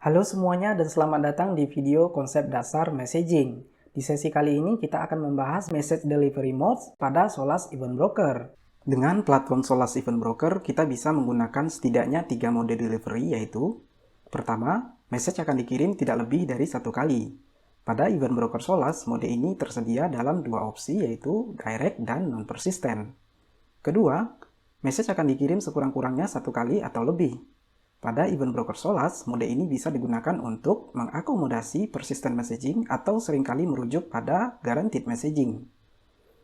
Halo semuanya dan selamat datang di video konsep dasar messaging. Di sesi kali ini kita akan membahas message delivery modes pada Solus Event Broker. Dengan platform Solus Event Broker, kita bisa menggunakan setidaknya 3 mode delivery, yaitu pertama, message akan dikirim tidak lebih dari 1 kali. Pada Event Broker Solus, mode ini tersedia dalam 2 opsi, yaitu direct dan non-persistent. Kedua, message akan dikirim sekurang-kurangnya 1 kali atau lebih. Pada Event Broker Solus, mode ini bisa digunakan untuk mengakomodasi persistent messaging atau seringkali merujuk pada guaranteed messaging.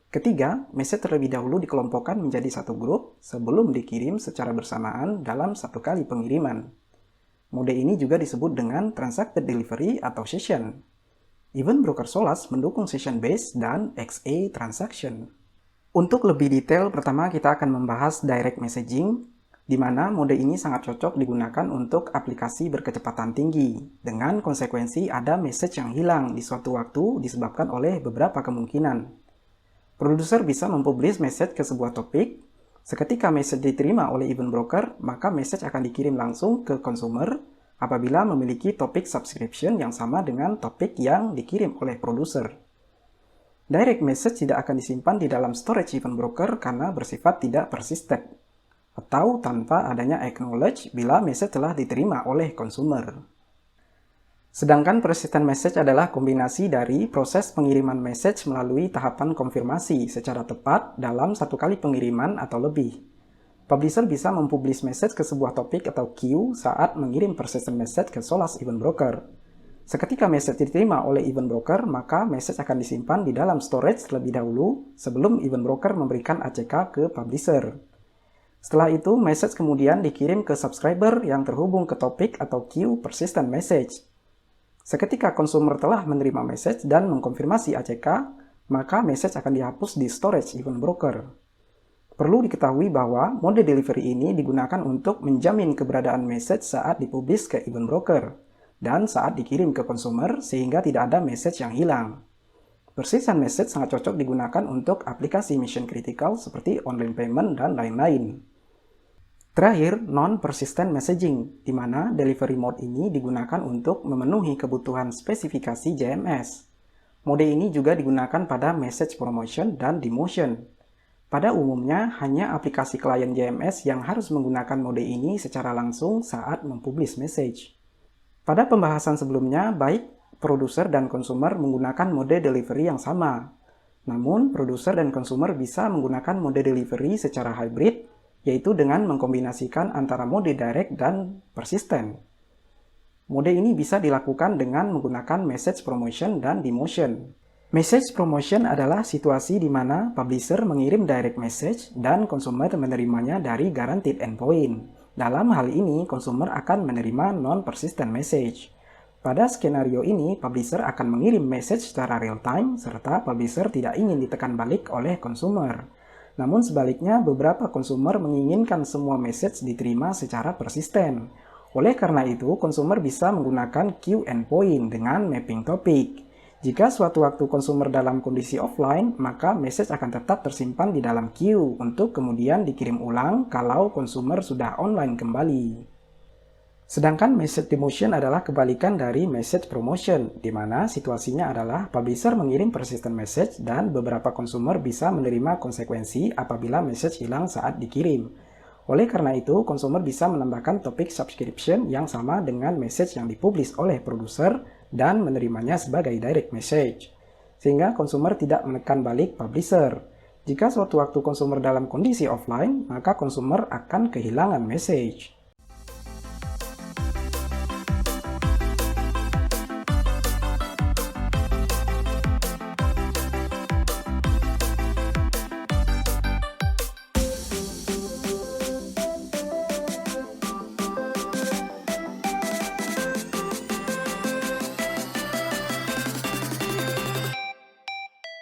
Ketiga, message terlebih dahulu dikelompokkan menjadi satu grup sebelum dikirim secara bersamaan dalam satu kali pengiriman. Mode ini juga disebut dengan transacted delivery atau session. Event Broker Solus mendukung session based dan XA transaction. Untuk lebih detail, pertama kita akan membahas direct messaging, di mana mode ini sangat cocok digunakan untuk aplikasi berkecepatan tinggi, dengan konsekuensi ada message yang hilang di suatu waktu disebabkan oleh beberapa kemungkinan. Produser bisa mempublish message ke sebuah topik. Seketika message diterima oleh event broker, maka message akan dikirim langsung ke consumer apabila memiliki topik subscription yang sama dengan topik yang dikirim oleh produser. Direct message tidak akan disimpan di dalam storage event broker karena bersifat tidak persistent, atau tanpa adanya acknowledge bila message telah diterima oleh consumer. Sedangkan persistent message adalah kombinasi dari proses pengiriman message melalui tahapan konfirmasi secara tepat dalam satu kali pengiriman atau lebih. Publisher bisa mempublish message ke sebuah topik atau queue saat mengirim persistent message ke Solus Event Broker. Seketika message diterima oleh event broker, maka message akan disimpan di dalam storage terlebih dahulu sebelum event broker memberikan ACK ke publisher. Setelah itu, message kemudian dikirim ke subscriber yang terhubung ke topik atau queue persistent message. Seketika consumer telah menerima message dan mengkonfirmasi ACK, maka message akan dihapus di storage event broker. Perlu diketahui bahwa mode delivery ini digunakan untuk menjamin keberadaan message saat dipublish ke event broker dan saat dikirim ke consumer sehingga tidak ada message yang hilang. Persistent message sangat cocok digunakan untuk aplikasi mission critical seperti online payment dan lain-lain. Terakhir, non-persistent messaging, di mana delivery mode ini digunakan untuk memenuhi kebutuhan spesifikasi JMS. Mode ini juga digunakan pada message promotion dan demotion. Pada umumnya, hanya aplikasi klien JMS yang harus menggunakan mode ini secara langsung saat mempublish message. Pada pembahasan sebelumnya, baik produser dan consumer menggunakan mode delivery yang sama. Namun, produser dan consumer bisa menggunakan mode delivery secara hybrid, yaitu dengan mengkombinasikan antara mode direct dan persistent. Mode ini bisa dilakukan dengan menggunakan message promotion dan demotion. Message promotion adalah situasi di mana publisher mengirim direct message dan consumer menerimanya dari guaranteed endpoint. Dalam hal ini, consumer akan menerima non-persistent message. Pada skenario ini, publisher akan mengirim message secara real-time, serta publisher tidak ingin ditekan balik oleh consumer. Namun sebaliknya, beberapa consumer menginginkan semua message diterima secara persisten. Oleh karena itu, consumer bisa menggunakan queue endpoint dengan mapping topik. Jika suatu waktu consumer dalam kondisi offline, maka message akan tetap tersimpan di dalam queue untuk kemudian dikirim ulang kalau consumer sudah online kembali. Sedangkan message demotion adalah kebalikan dari message promotion, di mana situasinya adalah publisher mengirim persistent message dan beberapa consumer bisa menerima konsekuensi apabila message hilang saat dikirim. Oleh karena itu, consumer bisa menambahkan topik subscription yang sama dengan message yang dipublish oleh produser dan menerimanya sebagai direct message, sehingga consumer tidak menekan balik publisher. Jika suatu waktu consumer dalam kondisi offline, maka consumer akan kehilangan message.